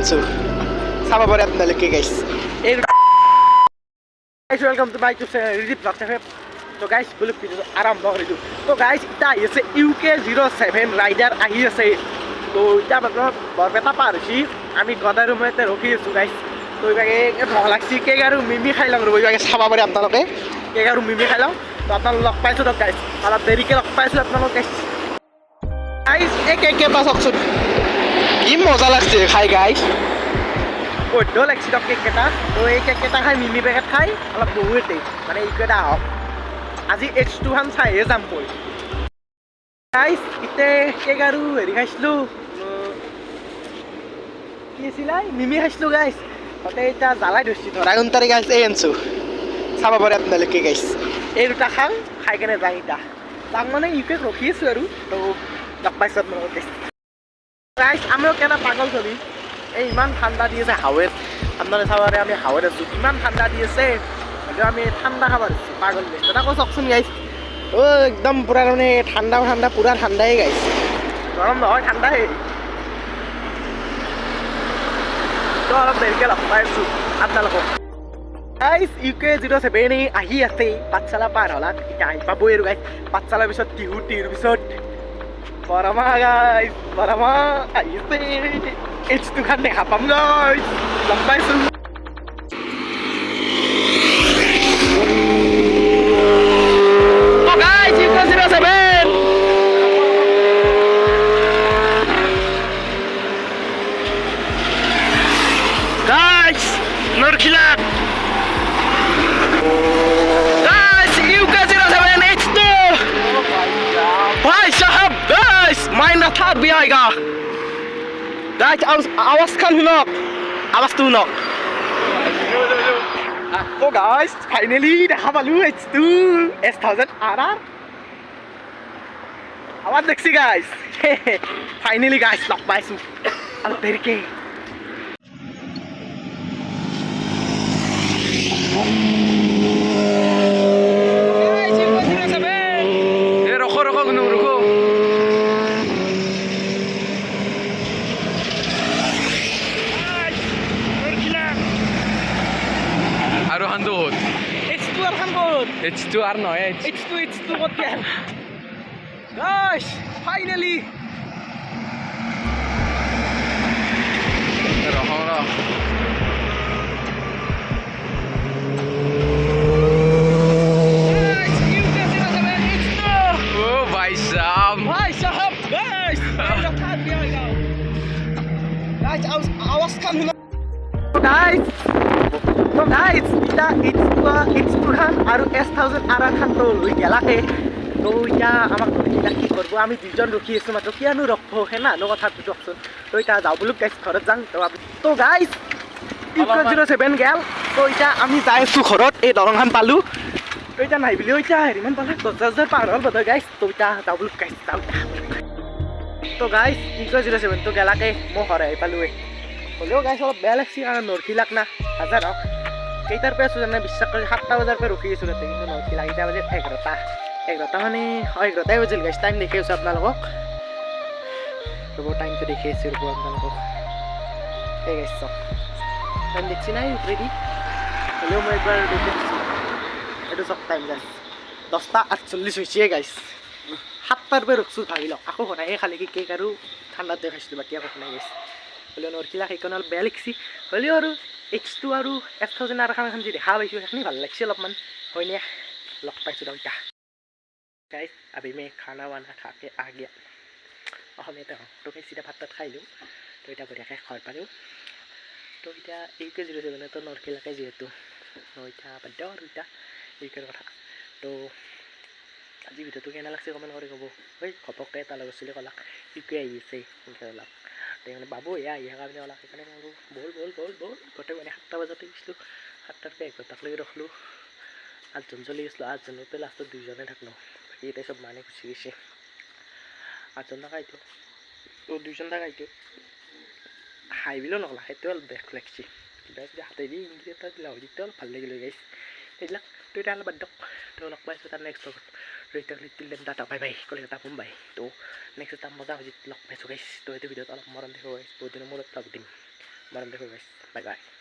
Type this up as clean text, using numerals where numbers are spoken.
আনছো চাব পাৰে আপোনালোকে গাইছ এই ওয়েলকাম টু মাই টু ৰিডিপ ব্লগ তো গাইছ বুলি ভিডিঅ'টো আৰম্ভ কৰিছোঁ তো গাইছ এতিয়া আহি আছে UK07 ৰাইডাৰ আহি আছে তো এতিয়া আপোনাৰ বৰপেটা পাৰ হৈছি আমি গদাই ৰুমতে ৰখি আছোঁ গাইছ তো এইভাগে ভোক লাগছি কেক আৰু মিমি খাই লওঁ ৰ'ব এইভাগে চাব পাৰে আপোনালোকে কেক আৰু মিমি খাই লওঁ তো আপোনালোক লগ পাইছোঁ তো গাইছ অলপ দেৰিকৈ লগ পাইছোঁ আপোনালোক গাইছ গাইছ এই কেক কেইটা চাওকচোন কি মজা লাগছে খাই গাইছ বৈধ লাগছে তো কেককেইটা তো এই কেককেইটা খাই মিমি পেকেট খাই অলপ বহুতেই মানে এইকেইটা আহক আজি H2 খান চাইহে যাম মই গাইছ এতিয়া কেক আৰু হেৰি খাইছিলোঁ কি আছিলে মিমি খাইছিলোঁ গাইছ তাতে এতিয়া জ্বালাই ধৰিছি ধৰা ঘণ্টাৰে গাইছ এই আনছোঁ চাব পাৰে আপোনালোকে গাইছ এই দুটা খাওঁ খাই কেনে যাওঁ এতিয়া তাক মানে ইউকে ৰখি আছোঁ আৰু তো লগ পাইছোঁ আপোনালোকে গাইছ আমিও কেনে পাগল চলি এই ইমান ঠাণ্ডা দি আছে হাৱেত আপোনালোকে চাব পাৰে আমি হাৱেত আছোঁ ইমান ঠাণ্ডা দি আছে এতিয়া আমি ঠাণ্ডা খাব দিছোঁ পাগল গাইছ আকৌ চাওকচোন গাইছ একদম পূৰা মানে ঠাণ্ডা ঠাণ্ডা পূৰা ঠাণ্ডাই গাইছ গৰম নহয় ঠাণ্ডাই তো অলপ দেৰিকৈ লগ পাই আছোঁ আপোনালোকক গাইছ UK07 আহি আছে পাঠশালা পাৰ হ'লাক এতিয়া আহি পাবই আৰু গাইছ পাঠশালাৰ পিছত টিহুৰ পিছত বৰমা গাইছ বৰমা আহিছে H2 খান দেখা পাম গাইছ লগ পাইছোঁ Norkilat guys UK07 H2 भाई साहब guys माइंड था भी आएगा guys आवाज खान हुनक आवाज तू नक तो guys finally দেখা পালো H2 S1000 RR आवाज देखছি guys finally guys লগ পাইছো আৰু দেৰিকে আৰু হান্দুত H2 আর খানগত H2 আর নয় H2 কত গেল গাইস ফাইনালি भाई साहब गाइस गाइस आवाज खान हुना गाइस तो गाइस इटा H2 খান আৰু S1000 RR খান তো লৈ গেলাকে তো ইটা আমাক এটা কি করব আমি দুজন ৰখি আছো মাত্ৰ কিয়ানো ৰখব হেনা ন কথা বুঝকচোন তো ইটা যাও বুলু গাইস ঘৰত যাং তো গাইস UK07 গেল তো ইটা আমি যাই আছো ঘৰত এই দৰংখান পালো তো ইটা নাই বুলি ইটা হেৰিমান পালা 10,000 পাৰ হ'ল বদা গাইস তো ইটা যাও বুলু গাইস যাও তো গাইস UK07 তো গেলাকে মই ঘৰে পালোৱে হলেও গাইস অলপ বেয়া লাগছি কাৰণ নৰখিলাক না হাজাৰ হওক কেইটাৰ পৰা আছো জানে বিশ্বাস কৰি 7টা বজাৰ পৰা ৰখি আছো তাতে কিন্তু নৰখিলাক এতিয়া বাজে 11টা মানে 11টাই বাজিল গাইস টাইম দেখি আছো আপোনালোকক ৰ'ব টাইমটো দেখি আছো ৰ'ব আপোনালোকক এই গাইস চাওক টাইম দেখছি নাই ৰেডি হলেও মই একবাৰ দেখি দিছোঁ এইটো চাওক টাইম গাইস 10:48 হৈছে গাইস 7টাৰ পৰা ৰখছোঁ ভাবি লওক আকৌ শুনাই খালি কি কেক আৰু ঠাণ্ডাত দেখাইছিলোঁ বাকী আকৌ শুনাই গাইছ হ'লেও নৰখিলাক সেইকাৰণে অলপ বেয়া লাগছি হ'লেও আৰু H2 আৰু S1000 RR খান যি দেখা পাইছোঁ সেইখিনি ভাল লাগছে অলপমান হয়নে লগ পাইছোঁ দাও এতিয়া गाइस अभी मैं खाना वाना खा के आ गया অসমীয়াতে তো মই চিধা ভাত তাত খাই দিওঁ তো এতিয়া বঢ়িয়াকৈ ঘৰ পালোঁ তো এতিয়া UK07 তো নৰখিলাকে যিহেতু এতিয়া বাদ দিওঁ আৰু এতিয়া এইটোৰ কথা তো আজি ভিডিঅ'টো কেনে লাগছে কমেণ্ট কৰি ক'ব ঐ ঘপককৈ এটা লগত চলি ক'লাক ইউকে আহি আছে এনেকৈ ক'লাক মানে বাবু এয়া আহি কাৰণে ক'লাক সেইকাৰণে মই বল গোটেই মানে 7টা বজাতে গৈছিলোঁ 7টাৰ পৰা 11টালৈকে ৰখলোঁ 8জন চলি গৈছিলোঁ 8জনৰ পৰা লাষ্টত 2জনে থাকলোঁ বাকী এতিয়া চব মানে গুচি গৈছে 8জন থাকাইতো তো 2জন থাকাইতো হাই বিলো নকলা সেইটো অলপ বেক লাগছে কিবা যদি হাতেদি ইংগিত এটা দিলা হয় তেতিয়া অলপ ভাল লাগিলে গাইছ সেইবিলাক তো এতিয়া অলপ বাদ দিয়ক তো লগ পাইছোঁ তাৰ next ব্লগত till then tata bye bye Kolkata Mumbai to next time মজা হইছে লগ পাইছো গাইস তো এই ভিডিওত অলপ মৰম দেখো গাইস বহুত দিনৰ মূৰত লগ দিম Marahan ko guys. Bye bye.